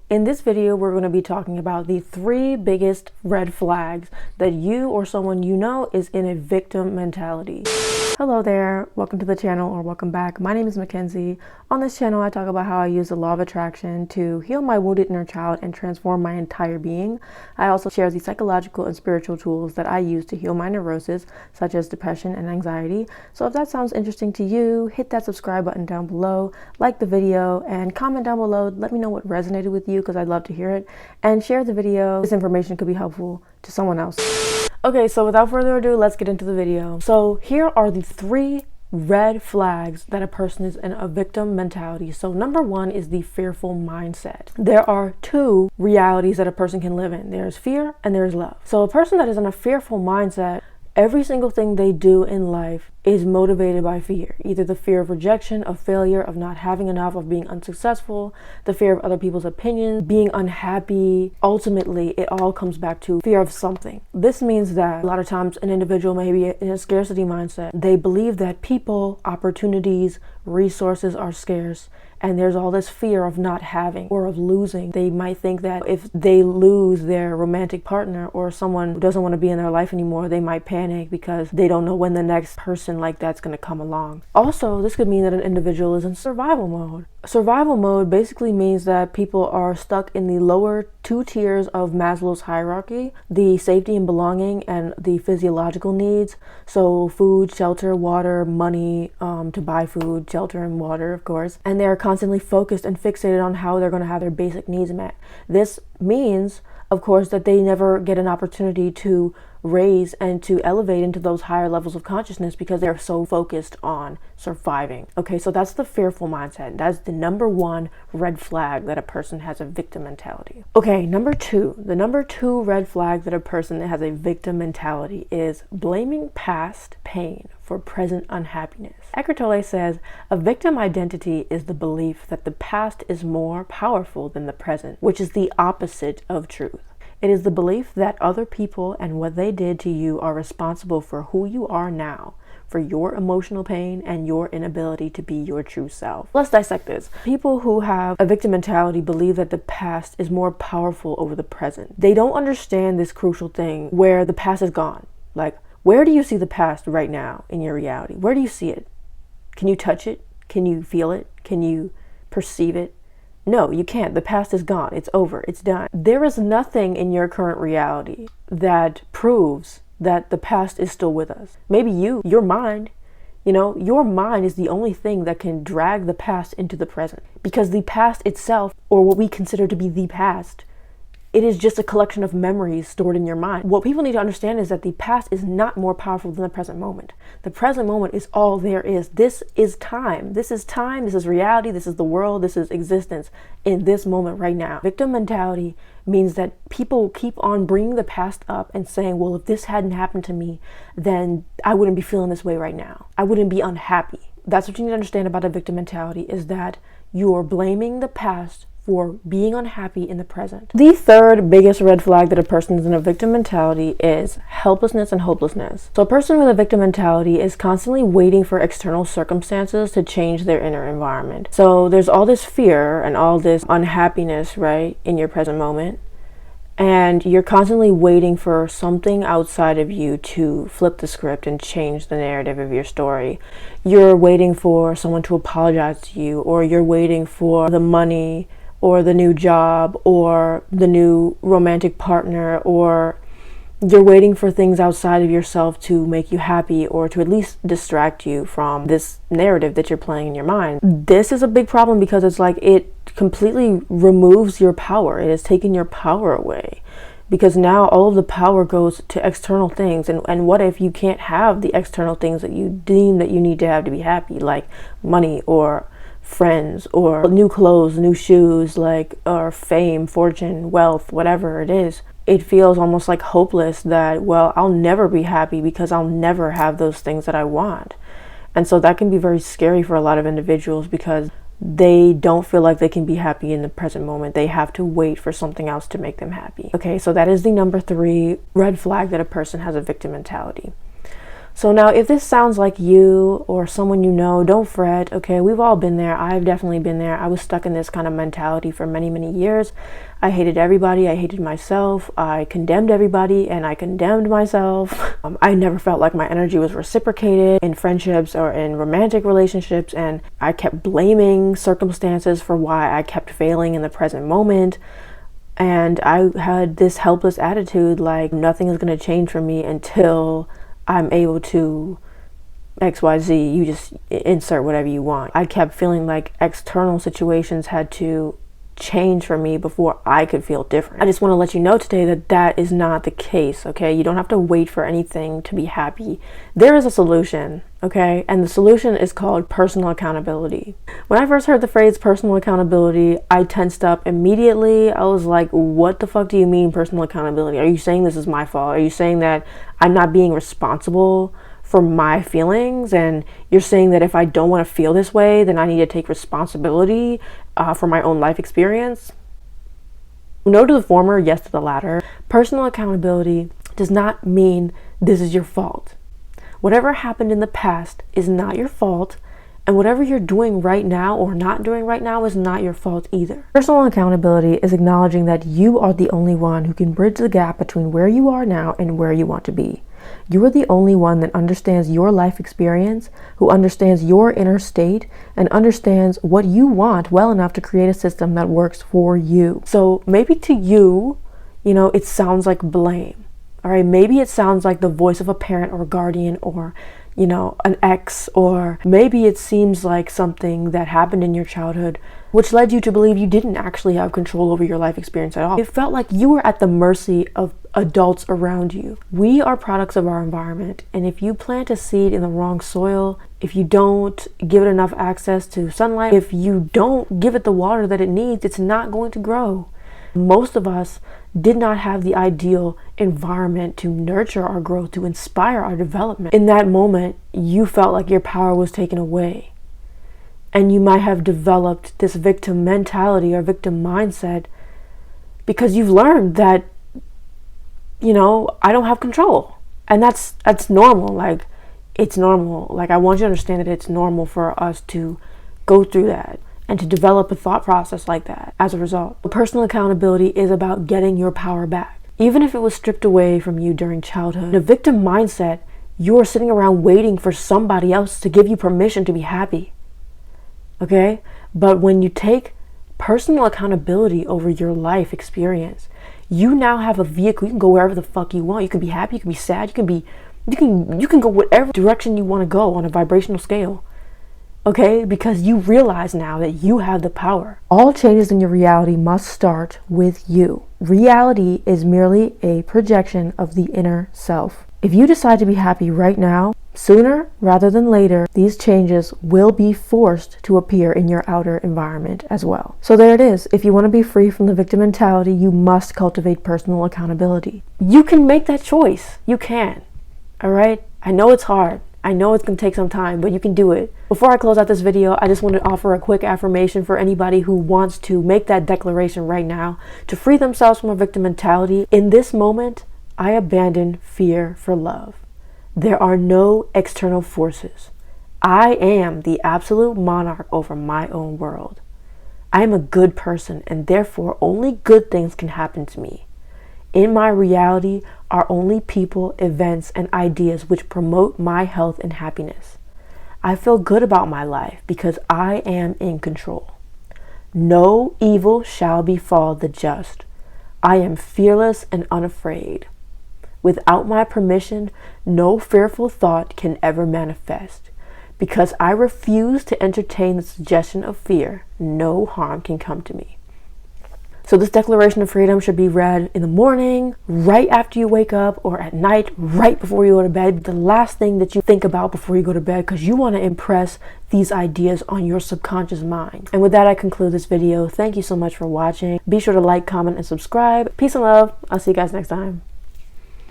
In this video, we're going to be talking about the 3 biggest red flags that you or someone you know is in a victim mentality. Hello there, welcome to the channel or welcome back. My name is Mackenzie. On this channel, I talk about how I use the law of attraction to heal my wounded inner child and transform my entire being. I also share the psychological and spiritual tools that I use to heal my neurosis, such as depression and anxiety. So if that sounds interesting to you, hit that subscribe button down below, like the video, and comment down below. Let me know what resonated with you because I'd love to hear it. And share the video. This information could be helpful to someone else. Okay, so without further ado, let's get into the video. So here are the 3 red flags that a person is in a victim mentality. So number 1 is the fearful mindset. There are 2 realities that a person can live in. There's fear and there's love. So a person that is in a fearful mindset, every single thing they do in life is motivated by fear. Either the fear of rejection, of failure, of not having enough, of being unsuccessful, the fear of other people's opinions, being unhappy. Ultimately, it all comes back to fear of something. This means that a lot of times an individual may be in a scarcity mindset. They believe that people, opportunities, resources are scarce, and there's all this fear of not having or of losing. They might think that if they lose their romantic partner or someone who doesn't want to be in their life anymore, they might panic because they don't know when the next person like that's going to come along. Also, this could mean that an individual is in survival mode. Survival mode basically means that people are stuck in the lower 2 tiers of Maslow's hierarchy, the safety and belonging and the physiological needs. So food, shelter, water, money, to buy food, shelter, and water, of course. And they're constantly focused and fixated on how they're going to have their basic needs met. This means, of course, that they never get an opportunity to raise and to elevate into those higher levels of consciousness because they're so focused on surviving. Okay, so that's the fearful mindset. That's the number 1 red flag that a person has a victim mentality. Okay, number 2. The number 2 red flag that a person that has a victim mentality is blaming past pain for present unhappiness. Eckhart Tolle says, a victim identity is the belief that the past is more powerful than the present, which is the opposite of truth. It is the belief that other people and what they did to you are responsible for who you are now, for your emotional pain and your inability to be your true self. Let's dissect this. People who have a victim mentality believe that the past is more powerful over the present. They don't understand this crucial thing where the past is gone. Like, where do you see the past right now in your reality? Where do you see it? Can you touch it? Can you feel it? Can you perceive it? No, you can't. The past is gone. It's over. It's done. There is nothing in your current reality that proves that the past is still with us. Maybe your mind, your mind is the only thing that can drag the past into the present. Because the past itself, or what we consider to be the past, it is just a collection of memories stored in your mind. What people need to understand is that the past is not more powerful than the present moment. The present moment is all there is. This is time. This is time. This is reality. This is the world. This is existence in this moment right now. Victim mentality means that people keep on bringing the past up and saying, well, if this hadn't happened to me, then I wouldn't be feeling this way right now. I wouldn't be unhappy. That's what you need to understand about a victim mentality, is that you are blaming the past for being unhappy in the present. The 3rd biggest red flag that a person is in a victim mentality is helplessness and hopelessness. So a person with a victim mentality is constantly waiting for external circumstances to change their inner environment. So there's all this fear and all this unhappiness, right, in your present moment. And you're constantly waiting for something outside of you to flip the script and change the narrative of your story. You're waiting for someone to apologize to you, or you're waiting for the money or the new job or the new romantic partner, or you're waiting for things outside of yourself to make you happy or to at least distract you from this narrative that you're playing in your mind. This is a big problem because it's like it completely removes your power. It has taken your power away because now all of the power goes to external things. And what if you can't have the external things that you deem that you need to have to be happy, like money or friends or new clothes, new shoes, or fame, fortune, wealth, whatever it is. It feels almost like hopeless that, well, I'll never be happy because I'll never have those things that I want. And so that can be very scary for a lot of individuals because they don't feel like they can be happy in the present moment. They have to wait for something else to make them happy. Okay, so that is the number 3 red flag that a person has a victim mentality. So now if this sounds like you or someone you know, don't fret, okay? We've all been there. I've definitely been there. I was stuck in this kind of mentality for many, many years. I hated everybody. I hated myself. I condemned everybody and I condemned myself. I never felt like my energy was reciprocated in friendships or in romantic relationships, and I kept blaming circumstances for why I kept failing in the present moment. And I had this helpless attitude, like nothing is going to change for me until I'm able to XYZ. You just insert whatever you want. I kept feeling like external situations had to change for me before I could feel different. I just want to let you know today that that is not the case, okay? You don't have to wait for anything to be happy. There is a solution, okay? And the solution is called personal accountability. When I first heard the phrase personal accountability, I tensed up immediately. I was like, what the fuck do you mean personal accountability? Are you saying this is my fault? Are you saying that I'm not being responsible for my feelings, and you're saying that if I don't want to feel this way, then I need to take responsibility for my own life experience? No to the former, yes to the latter. Personal accountability does not mean this is your fault. Whatever happened in the past is not your fault, and whatever you're doing right now or not doing right now is not your fault either. Personal accountability is acknowledging that you are the only one who can bridge the gap between where you are now and where you want to be. You are the only one that understands your life experience, who understands your inner state, and understands what you want well enough to create a system that works for you. So maybe to you, it sounds like blame. All right, maybe it sounds like the voice of a parent or guardian or an ex, or maybe it seems like something that happened in your childhood which led you to believe you didn't actually have control over your life experience at all. It felt like you were at the mercy of adults around you. We are products of our environment, and if you plant a seed in the wrong soil, if you don't give it enough access to sunlight, if you don't give it the water that it needs, it's not going to grow. Most of us did not have the ideal environment to nurture our growth, to inspire our development. In that moment, you felt like your power was taken away. And you might have developed this victim mentality or victim mindset because you've learned that, I don't have control. And that's normal. Like, it's normal. Like, I want you to understand that it's normal for us to go through that and to develop a thought process like that as a result. Personal accountability is about getting your power back. Even if it was stripped away from you during childhood. In a victim mindset, you're sitting around waiting for somebody else to give you permission to be happy. Okay? But when you take personal accountability over your life experience, you now have a vehicle. You can go wherever the fuck you want. You can be happy, you can be sad, you can go whatever direction you want to go on a vibrational scale. Okay? Because you realize now that you have the power. All changes in your reality must start with you. Reality is merely a projection of the inner self. If you decide to be happy right now, sooner rather than later, these changes will be forced to appear in your outer environment as well. So there it is. If you want to be free from the victim mentality, you must cultivate personal accountability. You can make that choice. You can. All right? I know it's hard. I know it's going to take some time, but you can do it. Before I close out this video, I just want to offer a quick affirmation for anybody who wants to make that declaration right now to free themselves from a victim mentality. In this moment, I abandon fear for love. There are no external forces. I am the absolute monarch over my own world. I am a good person, and therefore only good things can happen to me. In my reality are only people, events, and ideas which promote my health and happiness. I feel good about my life because I am in control. No evil shall befall the just. I am fearless and unafraid. Without my permission, no fearful thought can ever manifest. Because I refuse to entertain the suggestion of fear, no harm can come to me. So this declaration of freedom should be read in the morning, right after you wake up, or at night, right before you go to bed. The last thing that you think about before you go to bed, because you want to impress these ideas on your subconscious mind. And with that, I conclude this video. Thank you so much for watching. Be sure to like, comment, and subscribe. Peace and love. I'll see you guys next time.